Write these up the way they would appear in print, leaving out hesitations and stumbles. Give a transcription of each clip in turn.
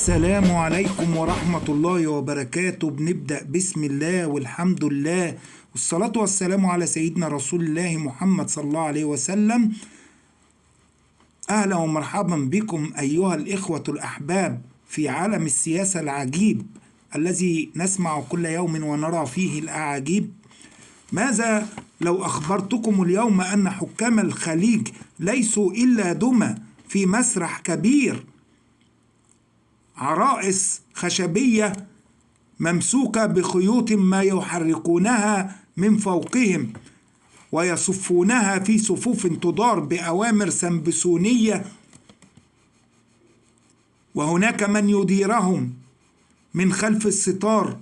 السلام عليكم ورحمة الله وبركاته. بنبدأ بسم الله والحمد لله والصلاة والسلام على سيدنا رسول الله محمد صلى الله عليه وسلم. أهلا ومرحبا بكم أيها الإخوة الأحباب في عالم السياسة العجيب الذي نسمع كل يوم ونرى فيه الأعاجيب. ماذا لو أخبرتكم اليوم أن حكام الخليج ليسوا إلا دمى في مسرح كبير، عرائس خشبية ممسوكة بخيوط ما يحركونها من فوقهم ويصفونها في صفوف تدار بأوامر سمبسونية، وهناك من يديرهم من خلف الستار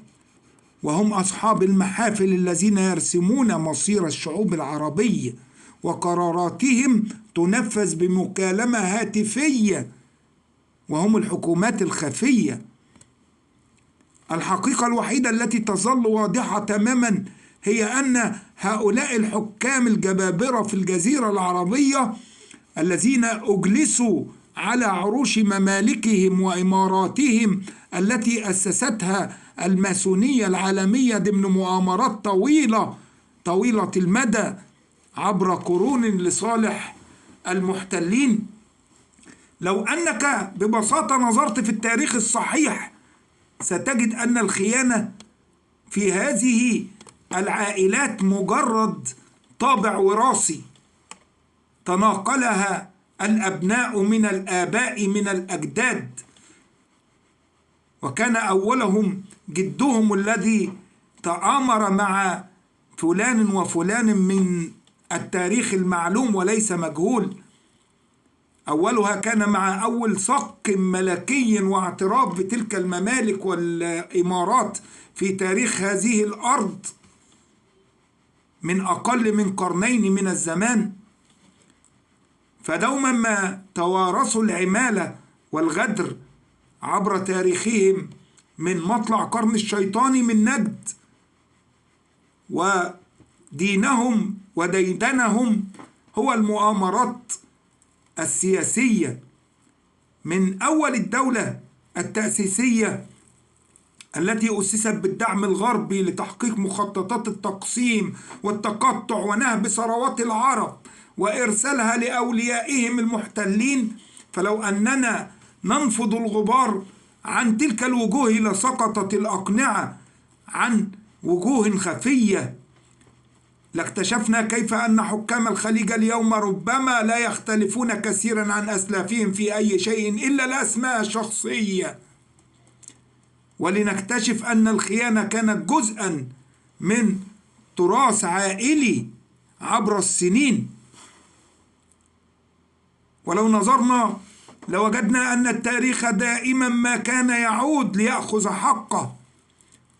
وهم أصحاب المحافل الذين يرسمون مصير الشعوب العربية، وقراراتهم تنفذ بمكالمة هاتفية وهم الحكومات الخفية. الحقيقة الوحيدة التي تظل واضحة تماما هي أن هؤلاء الحكام الجبابرة في الجزيرة العربية الذين أجلسوا على عروش ممالكهم وإماراتهم التي أسستها الماسونية العالمية ضمن مؤامرات طويلة المدى عبر قرون لصالح المحتلين. لو أنك ببساطة نظرت في التاريخ الصحيح ستجد أن الخيانة في هذه العائلات مجرد طابع وراثي تناقلها الأبناء من الآباء من الأجداد، وكان أولهم جدهم الذي تآمر مع فلان وفلان من التاريخ المعلوم وليس مجهول. أولها كان مع أول صك ملكي واعتراف بتلك الممالك والإمارات في تاريخ هذه الأرض من أقل من قرنين من الزمان. فدوما ما توارثوا العمالة والغدر عبر تاريخهم من مطلع قرن الشيطان من نجد، ودينهم وديدنهم هو المؤامرات السياسية من أول الدولة التأسيسية التي أسست بالدعم الغربي لتحقيق مخططات التقسيم والتقطع ونهب ثروات العرب وإرسالها لأوليائهم المحتلين. فلو أننا ننفض الغبار عن تلك الوجوه لسقطت الأقنعة عن وجوه خفية، لاكتشفنا كيف أن حكام الخليج اليوم ربما لا يختلفون كثيرا عن أسلافهم في أي شيء إلا الأسماء الشخصية، ولنكتشف أن الخيانة كانت جزءا من تراث عائلي عبر السنين. ولو نظرنا لوجدنا أن التاريخ دائما ما كان يعود ليأخذ حقه،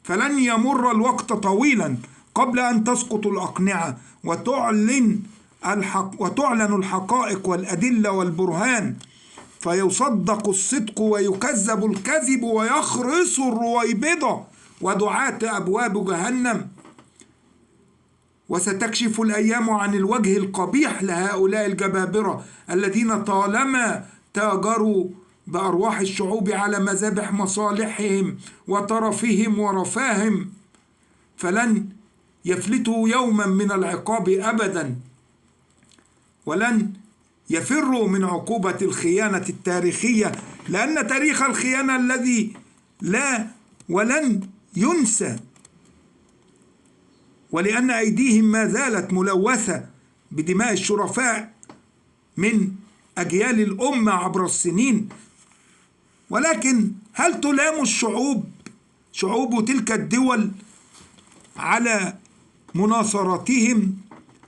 فلن يمر الوقت طويلا قبل أن تسقط الأقنعة وتعلن الحقائق والأدلة والبرهان، فيصدق الصدق ويكذب الكذب ويخرس الرويبضة ودعاة أبواب جهنم. وستكشف الأيام عن الوجه القبيح لهؤلاء الجبابرة الذين طالما تاجروا بأرواح الشعوب على مذابح مصالحهم وترفهم ورفاهم، فلن يفلتوا يوما من العقاب أبدا، ولن يفروا من عقوبة الخيانة التاريخية، لأن تاريخ الخيانة الذي لا ولن ينسى، ولأن أيديهم ما زالت ملوثة بدماء الشرفاء من أجيال الأمة عبر السنين. ولكن هل تلام شعوب تلك الدول على مناصرتهم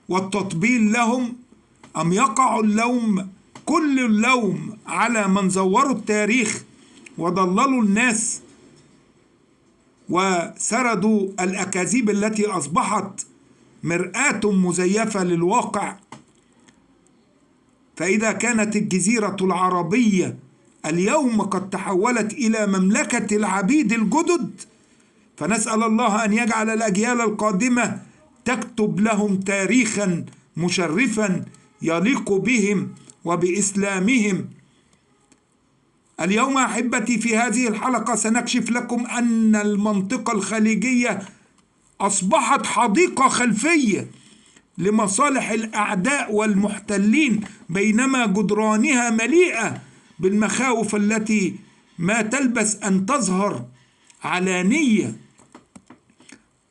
والتطبيل لهم، أم يقع كل اللوم على من زوروا التاريخ وضللوا الناس وسردوا الأكاذيب التي أصبحت مرآة مزيفة للواقع؟ فإذا كانت الجزيرة العربية اليوم قد تحولت إلى مملكة العبيد الجدد، فنسأل الله أن يجعل الأجيال القادمة تكتب لهم تاريخا مشرفا يليق بهم وبإسلامهم اليوم أحبتي في هذه الحلقة سنكشف لكم أن المنطقة الخليجية أصبحت حديقة خلفية لمصالح الأعداء والمحتلين، بينما جدرانها مليئة بالمخاوف التي ما تلبث أن تظهر علانية.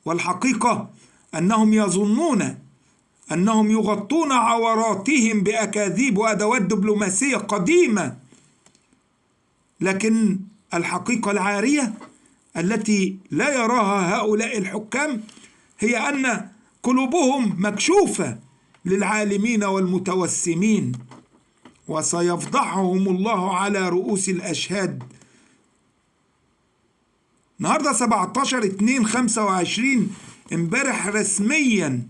والحقيقة أنهم يظنون أنهم يغطون عوراتهم بأكاذيب وأدوات دبلوماسية قديمة، لكن الحقيقة العارية التي لا يراها هؤلاء الحكام هي أن قلوبهم مكشوفة للعالمين والمتوسمين، وسيفضحهم الله على رؤوس الأشهاد. النهاردة 17/2/25 امبارح رسميا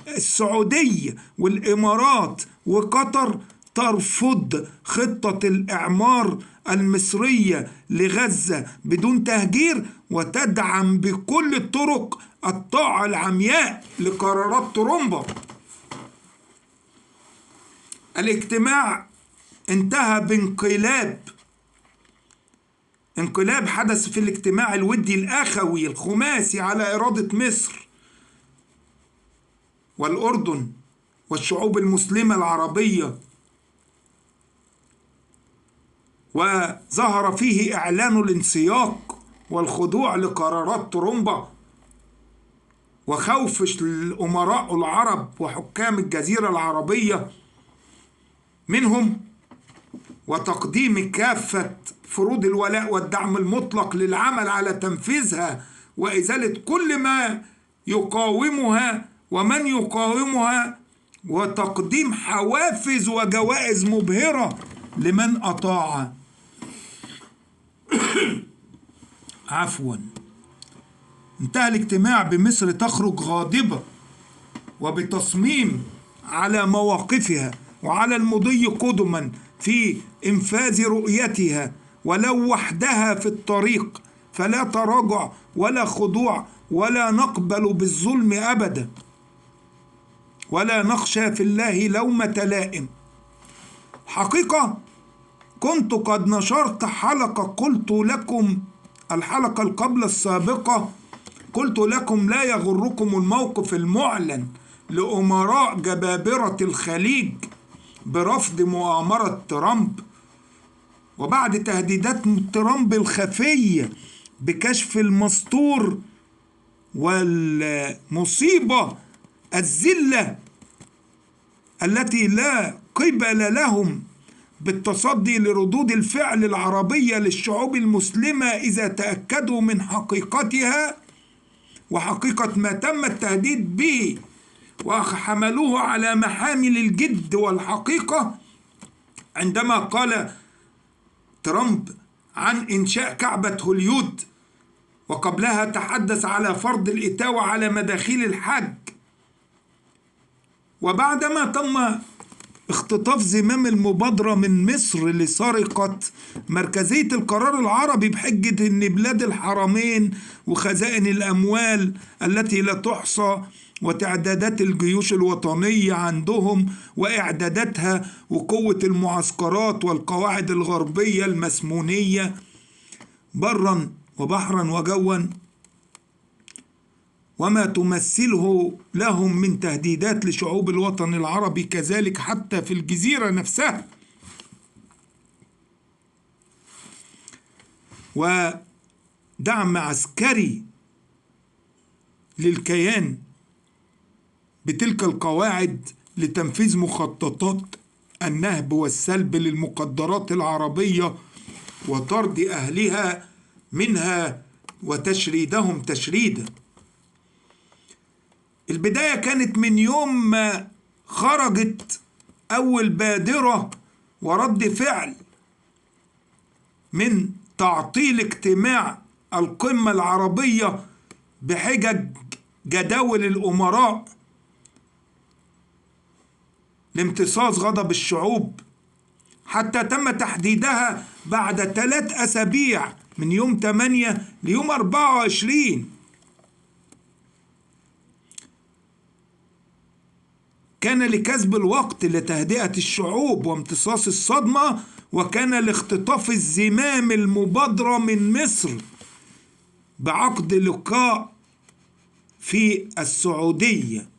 السعودية والإمارات وقطر ترفض خطة الإعمار المصرية لغزة بدون تهجير، وتدعم بكل الطرق الطاعة العمياء لقرارات ترومبا. الاجتماع انتهى انقلاب حدث في الاجتماع الودي الأخوي الخماسي على إرادة مصر والأردن والشعوب المسلمة العربية، وظهر فيه إعلان الانسياق والخضوع لقرارات ترومبا وخوف الأمراء العرب وحكام الجزيرة العربية منهم، وتقديم كافة فروض الولاء والدعم المطلق للعمل على تنفيذها وإزالة كل ما يقاومها ومن يقاومها، وتقديم حوافز وجوائز مبهرة لمن أطاع. عفوا. انتهى الاجتماع بمصر تخرج غاضبة وبتصميم على مواقفها وعلى المضي قدما في إنفاذ رؤيتها، ولو وحدها في الطريق، فلا تراجع ولا خضوع، ولا نقبل بالظلم أبدا، ولا نخشى في الله لومة لائم. حقيقة كنت قد نشرت حلقة قلت لكم الحلقة قبل السابقة، قلت لكم لا يغركم الموقف المعلن لأمراء جبابرة الخليج برفض مؤامرة ترامب، وبعد تهديدات ترامب الخفية بكشف المستور والمصيبة الذلة التي لا قبل لهم بالتصدي لردود الفعل العربية للشعوب المسلمة إذا تأكدوا من حقيقتها وحقيقة ما تم التهديد به، وحملوه على محامل الجد والحقيقة عندما قال ترامب عن إنشاء كعبة هوليود، وقبلها تحدث على فرض الإتاوة على مداخيل الحج. وبعدما تم اختطاف زمام المبادرة من مصر لسرقة مركزية القرار العربي بحجة أن بلاد الحرمين وخزائن الأموال التي لا تحصى وتعدادات الجيوش الوطنية عندهم وإعداداتها وقوة المعسكرات والقواعد الغربية المسمونية برا وبحرا وجوا، وما تمثله لهم من تهديدات لشعوب الوطن العربي كذلك حتى في الجزيرة نفسها. ودعم عسكري للكيان بتلك القواعد لتنفيذ مخططات النهب والسلب للمقدرات العربية وطرد أهلها منها وتشريدهم تشريدا. البداية كانت من يوم ما خرجت أول بادرة ورد فعل من تعطيل اجتماع القمة العربية بحجج جداول الأمراء لامتصاص غضب الشعوب، حتى تم تحديدها بعد 3 أسابيع من يوم 8 ليوم 24. كان لكسب الوقت لتهدئة الشعوب وامتصاص الصدمة، وكان لاختطاف الزمام المبادرة من مصر بعقد لقاء في السعودية.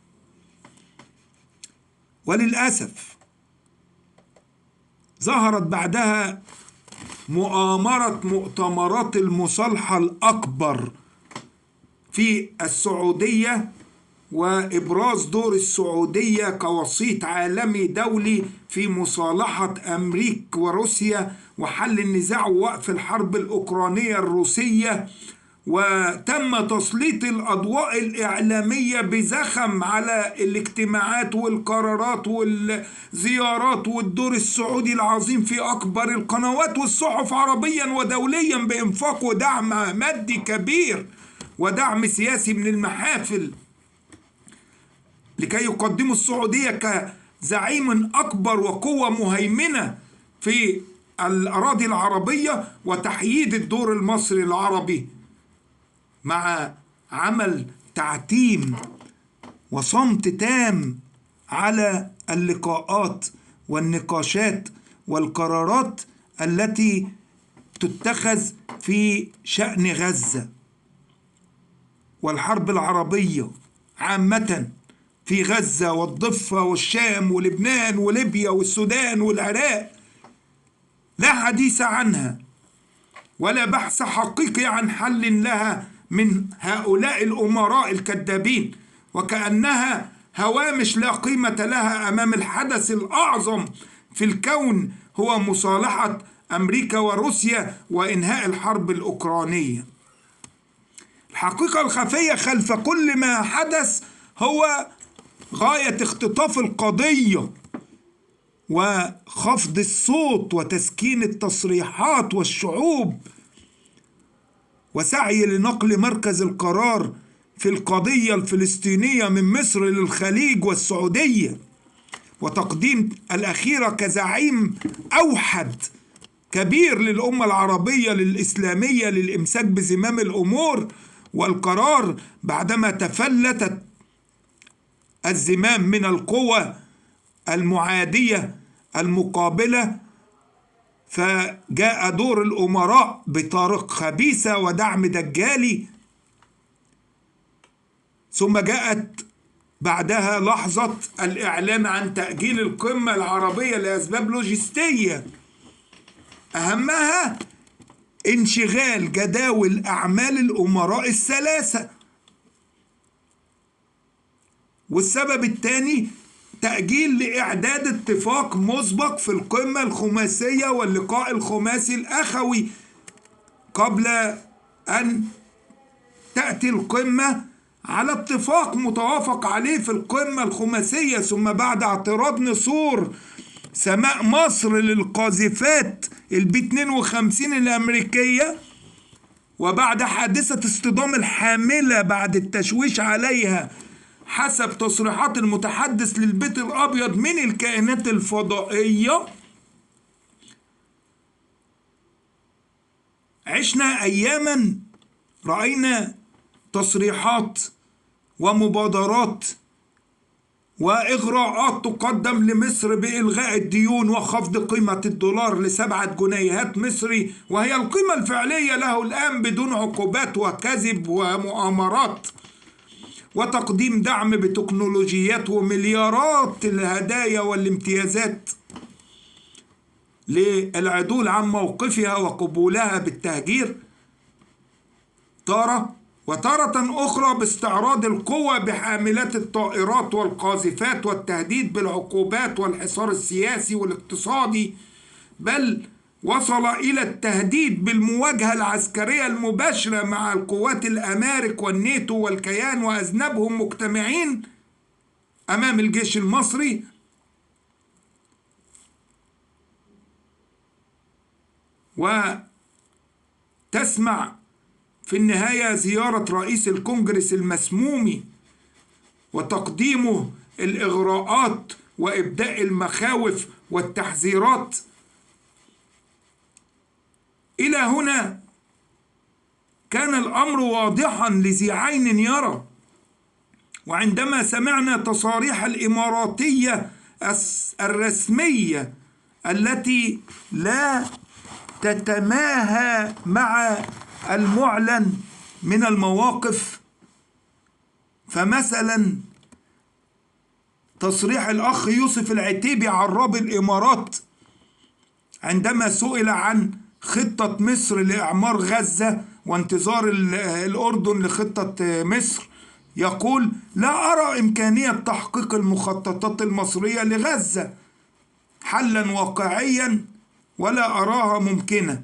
وللأسف ظهرت بعدها مؤامرة مؤتمرات المصالحة الأكبر في السعودية، وإبراز دور السعودية كوسيط عالمي دولي في مصالحة أمريكا وروسيا وحل النزاع ووقف الحرب الأوكرانية الروسية. وتم تسليط الأضواء الإعلامية بزخم على الاجتماعات والقرارات والزيارات والدور السعودي العظيم في أكبر القنوات والصحف عربيا ودوليا بإنفاق ودعم مادي كبير ودعم سياسي من المحافل لكي يقدموا السعودية كزعيم أكبر وقوة مهيمنة في الأراضي العربية، وتحييد الدور المصري العربي مع عمل تعتيم وصمت تام على اللقاءات والنقاشات والقرارات التي تتخذ في شأن غزة والحرب العربية عامة في غزة والضفة والشام ولبنان وليبيا والسودان والعراق. لا حديث عنها ولا بحث حقيقي عن حل لها من هؤلاء الأمراء الكذابين، وكأنها هوامش لا قيمة لها أمام الحدث الأعظم في الكون، هو مصالحة أمريكا وروسيا وإنهاء الحرب الأوكرانية. الحقيقة الخفية خلف كل ما حدث هو غاية اختطاف القضية وخفض الصوت وتسكين التصريحات والشعوب، وسعي لنقل مركز القرار في القضية الفلسطينية من مصر للخليج والسعودية، وتقديم الأخيرة كزعيم أوحد كبير للأمة العربية للإسلامية للإمساك بزمام الأمور والقرار بعدما تفلتت الزمام من القوى المعادية المقابلة. فجاء دور الأمراء بطرق خبيثة ودعم دجالي، ثم جاءت بعدها لحظة الإعلان عن تأجيل القمة العربية لأسباب لوجستية، أهمها انشغال جداول أعمال الأمراء الثلاثة. والسبب الثاني تأجيل لإعداد اتفاق مسبق في القمة الخماسية واللقاء الخماسي الأخوي قبل أن تأتي القمة على اتفاق متوافق عليه في القمة الخماسية، ثم بعد اعتراض نسور سماء مصر للقاذفات البي 52 الأمريكية، وبعد حادثة اصطدام الحاملة بعد التشويش عليها حسب تصريحات المتحدث للبيت الأبيض من الكائنات الفضائية، عشنا أياما رأينا تصريحات ومبادرات وإغراءات تقدم لمصر بإلغاء الديون وخفض قيمة الدولار ل7 جنيهات مصري، وهي القيمة الفعلية له الآن بدون عقوبات وكذب ومؤامرات، وتقديم دعم بتكنولوجيات ومليارات الهدايا والامتيازات للعدول عن موقفها وقبولها بالتهجير وتارة أخرى باستعراض القوة بحاملات الطائرات والقاذفات والتهديد بالعقوبات والحصار السياسي والاقتصادي، بل وصل إلى التهديد بالمواجهة العسكرية المباشرة مع القوات الأمارك والناتو والكيان وأذنابهم مجتمعين أمام الجيش المصري. وتسمع في النهاية زيارة رئيس الكونجرس المسمومي وتقديمه الإغراءات وإبداء المخاوف والتحذيرات. إلى هنا كان الأمر واضحا لذي عين يرى وعندما سمعنا تصاريح الإماراتية الرسمية التي لا تتماهى مع المعلن من المواقف، فمثلا تصريح الأخ يوسف العتيبي عراب الإمارات عندما سئل عن خطة مصر لإعمار غزة وانتظار الأردن لخطة مصر، يقول: لا أرى إمكانية تحقيق المخططات المصرية لغزة حلا واقعيا، ولا أراها ممكنة،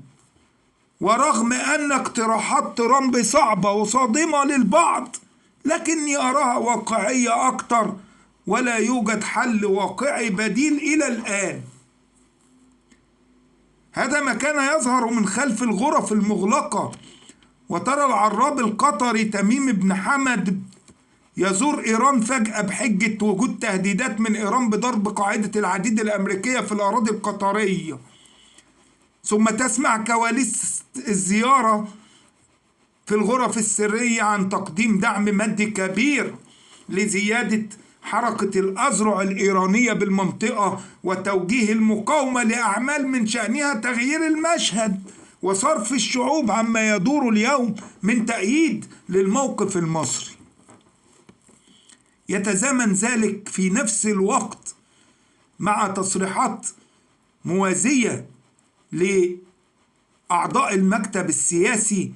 ورغم أن اقتراحات ترامب صعبة وصادمة للبعض لكني أراها واقعية أكتر، ولا يوجد حل واقعي بديل إلى الآن. هذا ما كان يظهر من خلف الغرف المغلقة. وترى العراب القطري تميم بن حمد يزور إيران فجأة بحجة وجود تهديدات من إيران بضرب قاعدة العديد الأمريكية في الأراضي القطرية، ثم تسمع كواليس الزيارة في الغرف السرية عن تقديم دعم مادي كبير لزيادة حركة الأذرع الإيرانية بالمنطقة وتوجيه المقاومة لأعمال من شأنها تغيير المشهد وصرف الشعوب عما يدور اليوم من تأييد للموقف المصري. يتزامن ذلك في نفس الوقت مع تصريحات موازية لأعضاء المكتب السياسي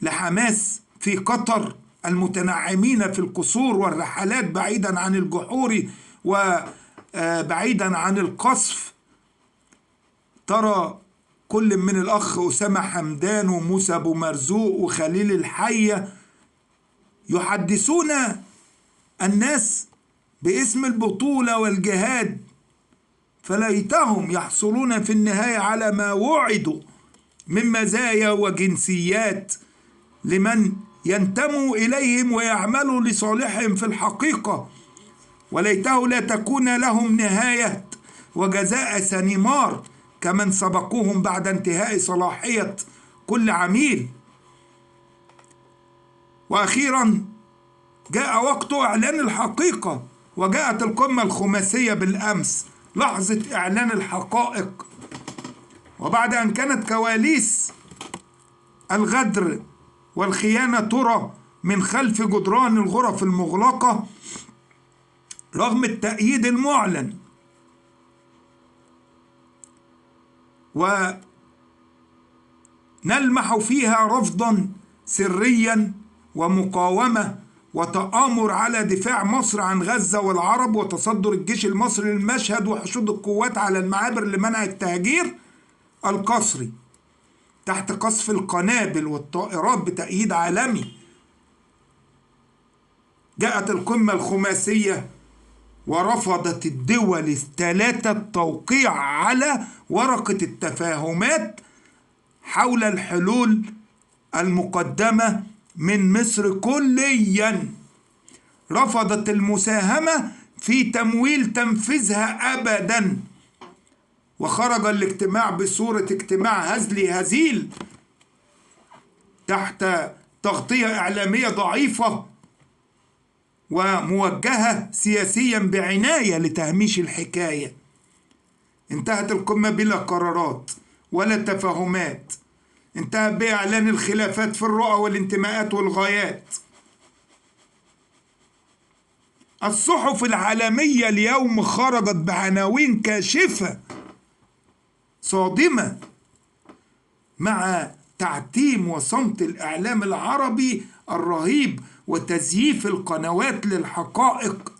لحماس في قطر المتنعمين في القصور والرحلات بعيدا عن الجحور وبعيدا عن القصف. ترى كل من الأخ أسامة حمدان وموسى أبو مرزوق وخليل الحية يحدثون الناس باسم البطولة والجهاد، فليتهم يحصلون في النهاية على ما وعدوا من مزايا وجنسيات لمن ينتموا إليهم ويعملوا لصالحهم في الحقيقة، وليته لا تكون لهم نهاية وجزاء سنمار كمن سبقوهم بعد انتهاء صلاحية كل عميل. وأخيرا جاء وقت إعلان الحقيقة، وجاءت القمة الخماسية بالأمس، لحظة إعلان الحقائق. وبعد أن كانت كواليس الغدر والخيانة ترى من خلف جدران الغرف المغلقة، رغم التأييد المعلن ونلمح فيها رفضا سريا ومقاومة وتآمر على دفاع مصر عن غزة والعرب وتصدر الجيش المصري للمشهد وحشود القوات على المعابر لمنع التهجير القسري تحت قصف القنابل والطائرات بتأييد عالمي. جاءت القمة الخماسية ورفضت الدول الثلاثة التوقيع على ورقة التفاهمات حول الحلول المقدمة من مصر كليا. رفضت المساهمة في تمويل تنفيذها أبدا، وخرج الاجتماع بصورة اجتماع هزلي هزيل تحت تغطية إعلامية ضعيفة وموجهة سياسيا بعناية لتهميش الحكاية. انتهت القمة بلا قرارات ولا تفاهمات، انتهت بإعلان الخلافات في الرؤى والانتماءات والغايات. الصحف العالمية اليوم خرجت بعناوين كاشفة صادمة مع تعتيم وصمت الإعلام العربي الرهيب وتزييف القنوات للحقائق.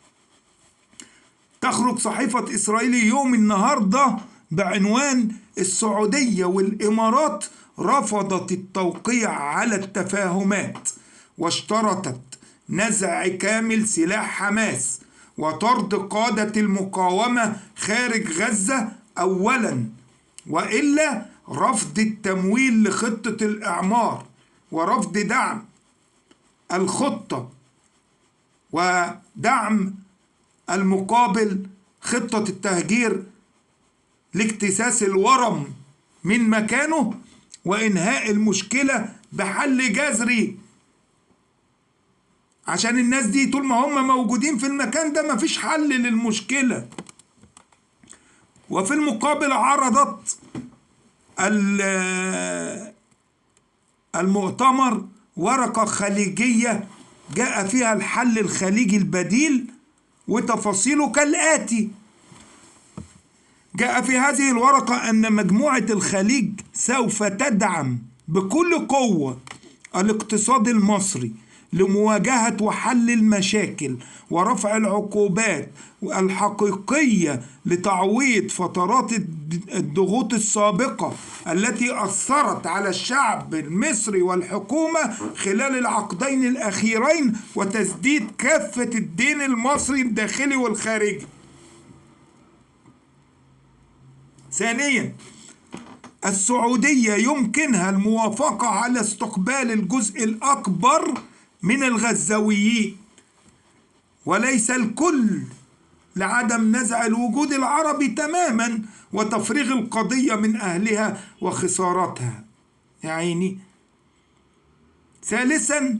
تخرج صحيفة إسرائيل يوم النهاردة بعنوان: السعودية والإمارات رفضت التوقيع على التفاهمات واشترطت نزع كامل سلاح حماس وطرد قادة المقاومة خارج غزة أولا، وإلا رفض التمويل لخطة الإعمار ورفض دعم الخطة ودعم المقابل خطة التهجير لاكتساس الورم من مكانه وإنهاء المشكلة بحل جذري عشان الناس دي طول ما هم موجودين في المكان ده مفيش حل للمشكلة. وفي المقابل عرضت المؤتمر ورقة خليجية جاء فيها الحل الخليجي البديل، وتفاصيله كالآتي: جاء في هذه الورقة أن مجموعة الخليج سوف تدعم بكل قوة الاقتصاد المصري لمواجهة وحل المشاكل ورفع العقوبات الحقيقية لتعويض فترات الضغوط السابقة التي أثرت على الشعب المصري والحكومة خلال العقدين الأخيرين، وتسديد كافة الدين المصري الداخلي والخارجي. ثانيا، السعودية يمكنها الموافقة على استقبال الجزء الأكبر من الغزاويين وليس الكل، لعدم نزع الوجود العربي تماما وتفريغ القضية من أهلها وخسارتها يا عيني. ثالثا،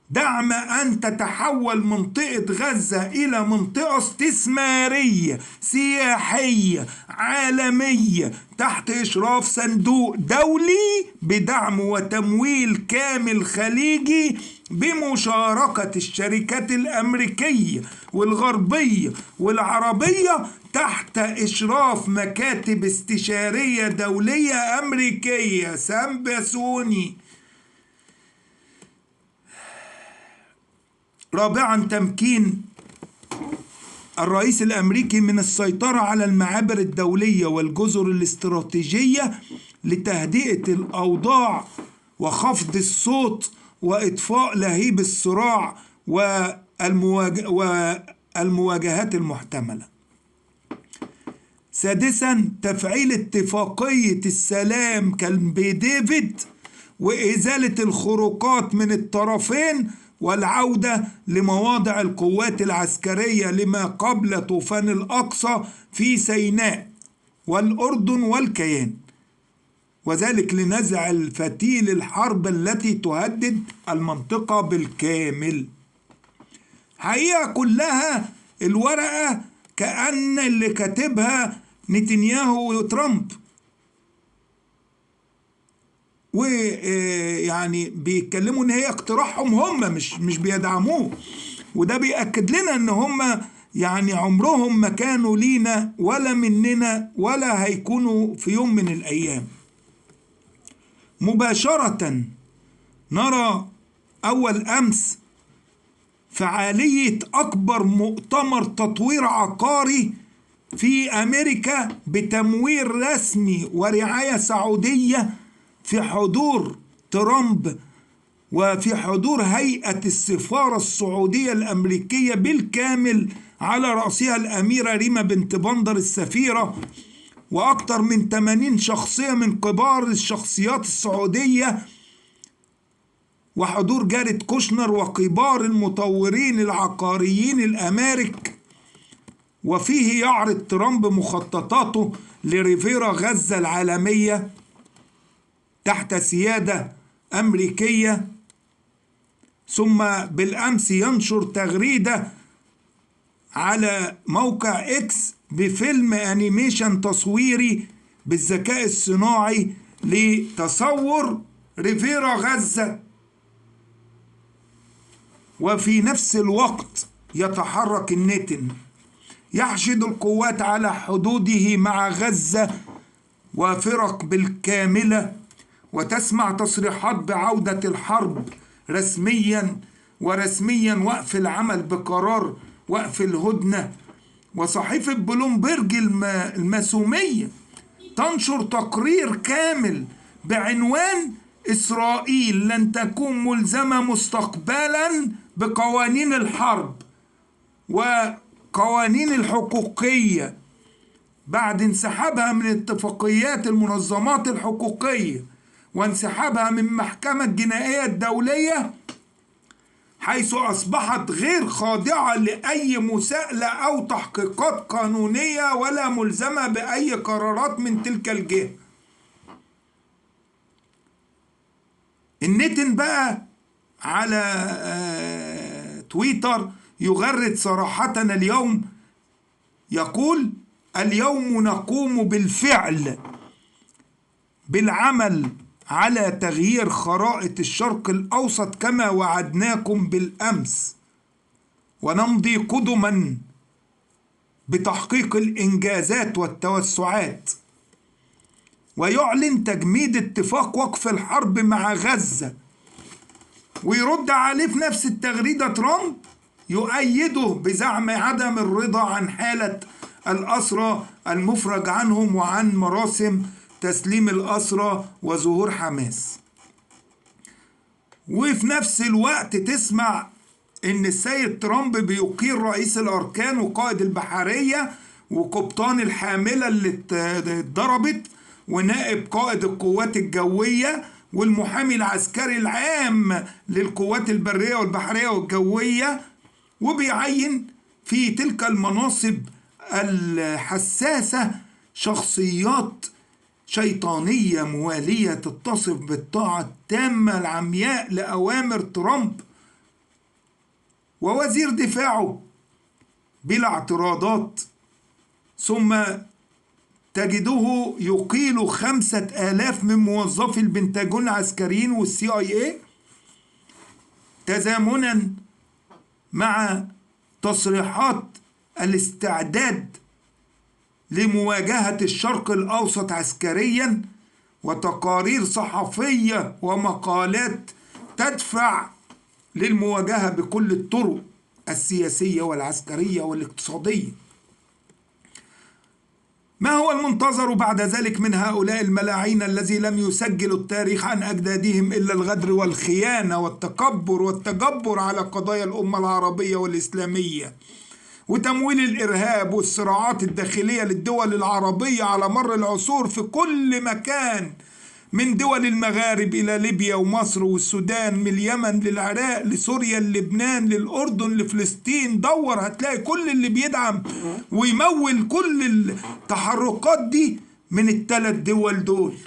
دعم أن تتحول منطقة غزة إلى منطقة استثمارية سياحية عالمية تحت إشراف صندوق دولي بدعم وتمويل كامل خليجي بمشاركة الشركات الأمريكية والغربية والعربية تحت إشراف مكاتب استشارية دولية أمريكية سامباسوني. رابعا، تمكين الرئيس الأمريكي من السيطرة على المعابر الدولية والجزر الاستراتيجية لتهدئة الأوضاع وخفض الصوت وإطفاء لهيب الصراع والمواجهات المحتملة. سادسا، تفعيل اتفاقية السلام كامب ديفيد وإزالة الخروقات من الطرفين والعودة لمواضع القوات العسكرية لما قبل طوفان الأقصى في سيناء والأردن والكيان، وذلك لنزع الفتيل الحرب التي تهدد المنطقة بالكامل. حقيقة كلها الورقة كأن اللي كاتبها نتنياهو وترامب، ويعني بيتكلموا ان هي اقتراحهم هم مش بيدعموه، وده بيأكد لنا ان هم يعني عمرهم ما كانوا لينا ولا مننا ولا هيكونوا في يوم من الايام. مباشرة نرى اول امس فعالية اكبر مؤتمر تطوير عقاري في امريكا بتمويل رسمي ورعاية سعودية في حضور ترامب وفي حضور هيئة السفارة السعودية الأمريكية بالكامل على رأسها الأميرة ريما بنت بندر السفيرة، وأكثر من 80 شخصية من كبار الشخصيات السعودية، وحضور جاريد كوشنر وكبار المطورين العقاريين الأمارك. وفيه يعرض ترامب مخططاته لريفيرا غزة العالمية تحت سيادة أمريكية. ثم بالأمس ينشر تغريدة على موقع إكس بفيلم أنيميشن تصويري بالذكاء الصناعي لتصور ريفيرا غزة، وفي نفس الوقت يتحرك النتن يحشد القوات على حدوده مع غزة وفرق بالكاملة، وتسمع تصريحات بعودة الحرب رسميا وقف العمل بقرار وقف الهدنة. وصحيفة بلومبرج الماسومية تنشر تقرير كامل بعنوان إسرائيل لن تكون ملزمة مستقبلا بقوانين الحرب وقوانين الحقوقية بعد انسحابها من اتفاقيات المنظمات الحقوقية وانسحابها من محكمة الجنائية الدولية، حيث أصبحت غير خاضعة لأي مساءلة أو تحقيقات قانونية ولا ملزمة بأي قرارات من تلك الجهة. النتن بقى على تويتر يغرد صراحة اليوم، يقول: اليوم نقوم بالفعل بالعمل على تغيير خرائط الشرق الأوسط كما وعدناكم بالأمس، ونمضي قدما بتحقيق الإنجازات والتوسعات. ويعلن تجميد اتفاق وقف الحرب مع غزة. ويرد عليه في نفس التغريدة ترامب يؤيده بزعم عدم الرضا عن حالة الأسرى المفرج عنهم وعن مراسم تسليم الأسرى وظهور حماس. وفي نفس الوقت تسمع إن السيد ترامب بيقيل رئيس الأركان وقائد البحرية وقبطان الحاملة اللي اتضربت ونائب قائد القوات الجوية والمحامي العسكري العام للقوات البرية والبحرية والجوية، وبيعين في تلك المناصب الحساسة شخصيات شيطانية موالية تتصف بالطاعة التامة العمياء لأوامر ترامب، ووزير دفاعه بلا اعتراضات. ثم تجده يقيل 5000 من موظفي البنتاجون العسكريين والCIA تزامنا مع تصريحات الاستعداد لمواجهة الشرق الأوسط عسكريا، وتقارير صحفية ومقالات تدفع للمواجهة بكل الطرق السياسية والعسكرية والاقتصادية. ما هو المنتظر بعد ذلك من هؤلاء الملاعين الذي لم يسجلوا التاريخ عن أجدادهم إلا الغدر والخيانة والتكبر والتجبر على قضايا الأمة العربية والإسلامية، وتمويل الإرهاب والصراعات الداخلية للدول العربية على مر العصور في كل مكان، من دول المغارب إلى ليبيا ومصر والسودان، من اليمن للعراق لسوريا للبنان للأردن لفلسطين. دور هتلاقي كل اللي بيدعم ويمول كل التحركات دي من الثلاث دول دول.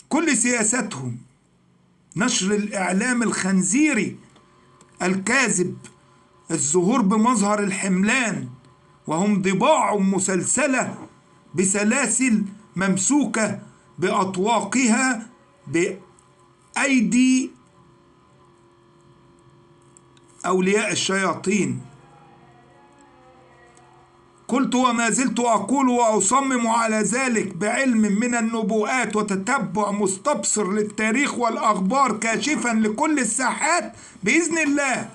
كل سياستهم نشر الإعلام الخنزيري الكاذب، الظهور بمظهر الحملان وهم ضباع مسلسلة بسلاسل ممسوكة بأطواقها بأيدي أولياء الشياطين. قلت وما زلت أقول وأصمم على ذلك بعلم من النبوءات وتتبع مستبصر للتاريخ والأخبار كاشفا لكل الساحات بإذن الله.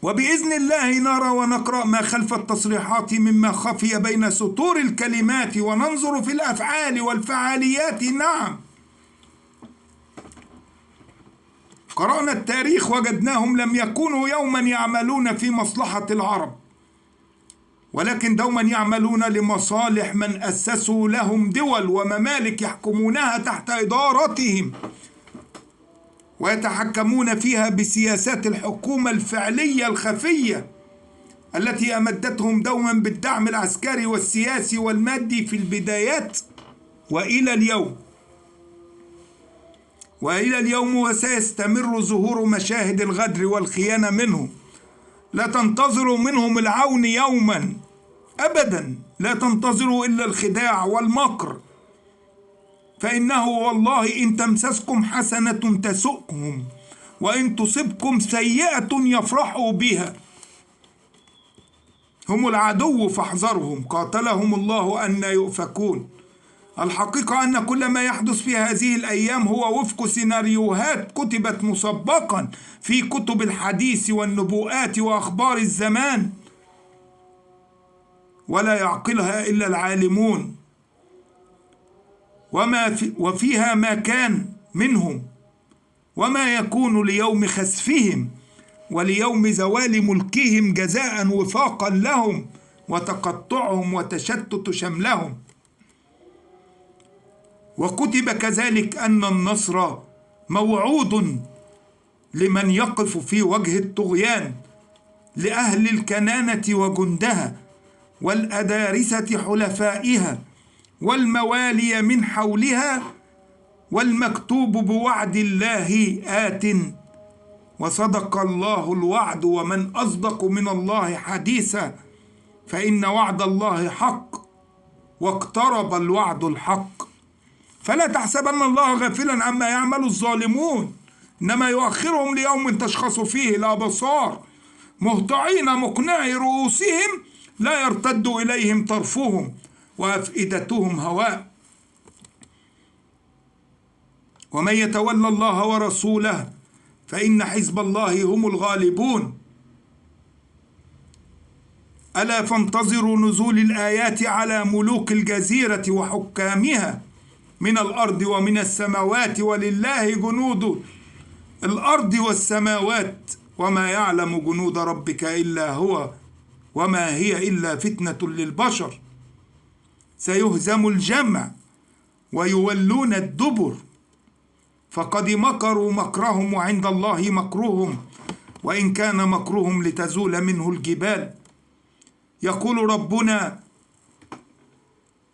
وبإذن الله نرى ونقرأ ما خلف التصريحات مما خفي بين سطور الكلمات، وننظر في الأفعال والفعاليات. نعم، قرأنا التاريخ وجدناهم لم يكونوا يوما يعملون في مصلحة العرب، ولكن دوما يعملون لمصالح من أسسوا لهم دول وممالك يحكمونها تحت إدارتهم، ويتحكمون فيها بسياسات الحكومة الفعلية الخفية التي أمدتهم دوما بالدعم العسكري والسياسي والمادي في البدايات وإلى اليوم وسيستمر ظهور مشاهد الغدر والخيانة منهم. لا تنتظروا منهم العون يوما أبدا، لا تنتظروا إلا الخداع والمكر، فإنه والله إن تمسسكم حسنة تسؤهم وإن تصبكم سيئة يفرحوا بها. هم العدو فاحذرهم، قاتلهم الله أن يؤفكون. الحقيقة أن كل ما يحدث في هذه الأيام هو وفق سيناريوهات كتبت مسبقا في كتب الحديث والنبوءات وأخبار الزمان، ولا يعقلها إلا العالمون، وفيها ما كان منهم وما يكون ليوم خسفهم وليوم زوال ملكهم جزاء وفاقا لهم وتقطعهم وتشتت شملهم. وكتب كذلك أن النصر موعود لمن يقف في وجه الطغيان، لأهل الكنانة وجندها والأدارسة حلفائها والموالي من حولها، والمكتوب بوعد الله آت، وصدق الله الوعد ومن أصدق من الله حديثا، فإن وعد الله حق واقترب الوعد الحق. فلا تحسبن الله غافلا عما يعمل الظالمون، إنما يؤخرهم ليوم تشخص فيه الأبصار، مهطعين مقنعي رؤوسهم لا يرتد إليهم طرفهم وأفئدتهم هواء. ومن يتولى الله ورسوله فإن حزب الله هم الغالبون. ألا فانتظروا نزول الآيات على ملوك الجزيرة وحكامها من الأرض ومن السماوات، ولله جنود الأرض والسماوات وما يعلم جنود ربك إلا هو وما هي إلا فتنة للبشر. سيهزم الجمع ويولون الدبر، فقد مكروا مكرهم وعند الله مكرهم وإن كان مكرهم لتزول منه الجبال. يقول ربنا: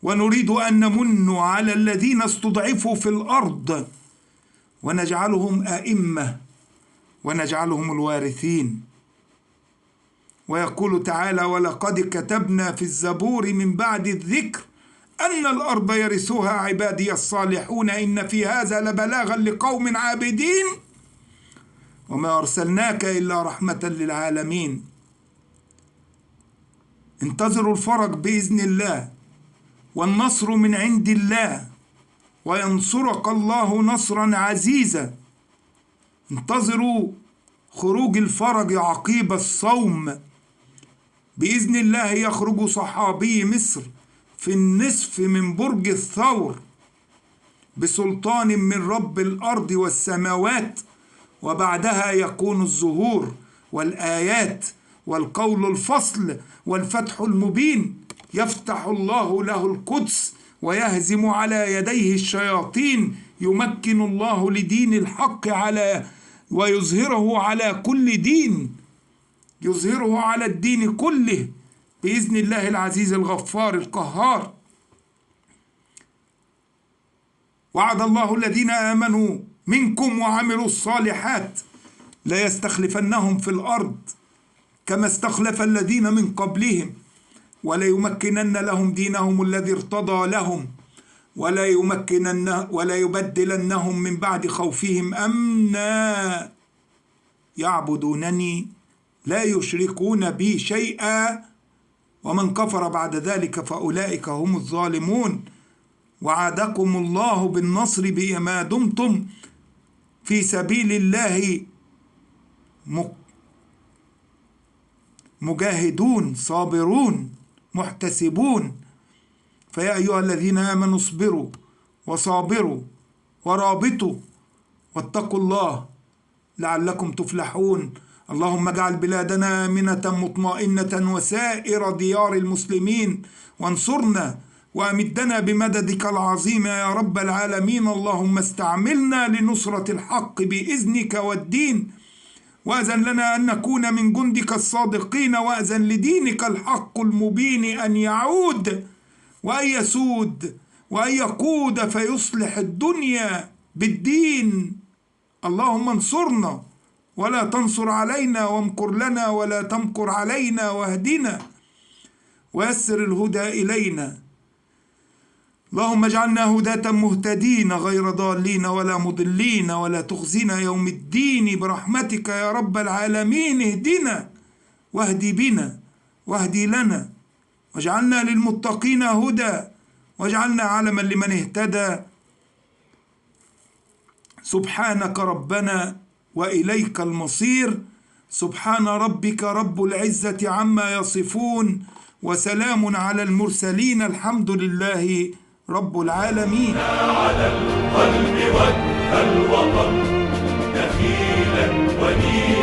ونريد أن نمن على الذين استضعفوا في الأرض ونجعلهم أئمة ونجعلهم الوارثين. ويقول تعالى: ولقد كتبنا في الزبور من بعد الذكر أن الأرض يرثها عبادي الصالحون إن في هذا لبلاغا لقوم عابدين وما أرسلناك إلا رحمة للعالمين. انتظروا الفرج بإذن الله، والنصر من عند الله، وينصرك الله نصرا عزيزا. انتظروا خروج الفرج عقيب الصوم بإذن الله. يخرج صحابي مصر في النصف من برج الثور بسلطان من رب الأرض والسماوات، وبعدها يكون الظهور والآيات والقول الفصل والفتح المبين. يفتح الله له القدس ويهزم على يديه الشياطين، يمكن الله لدين الحق ويظهره على كل دين، يظهره على الدين كله بإذن الله العزيز الغفار القهار. وعد الله الذين آمنوا منكم وعملوا الصالحات ليستخلفنهم في الأرض كما استخلف الذين من قبلهم وليمكنن لهم دينهم الذي ارتضى لهم ولا يبدلنهم من بعد خوفهم أمنا يعبدونني لا يشركون بي شيئا ومن كفر بعد ذلك فأولئك هم الظالمون. وعدكم الله بالنصر بما دمتم في سبيل الله مجاهدون صابرون محتسبون. فيا أيها الذين آمنوا اصبروا وصابروا ورابطوا واتقوا الله لعلكم تفلحون. اللهم اجعل بلادنا آمنة مطمئنة وسائر ديار المسلمين، وانصرنا وأمدنا بمددك العظيم يا رب العالمين. اللهم استعملنا لنصرة الحق بإذنك والدين، وأذن لنا أن نكون من جندك الصادقين، وأذن لدينك الحق المبين أن يعود وأن يسود وأن يقود فيصلح الدنيا بالدين. اللهم انصرنا ولا تنصر علينا، وامكر لنا ولا تمكر علينا، واهدنا ويسر الهدى إلينا. اللهم اجعلنا هداة مهتدين غير ضالين ولا مضلين، ولا تخزنا يوم الدين برحمتك يا رب العالمين. اهدنا واهدي بنا واهدي لنا، واجعلنا للمتقين هدى، واجعلنا علما لمن اهتدى. سبحانك ربنا وإليك المصير. سبحان ربك رب العزة عما يصفون، وسلام على المرسلين، الحمد لله رب العالمين. على القلب والوطن دخيلا ونيلا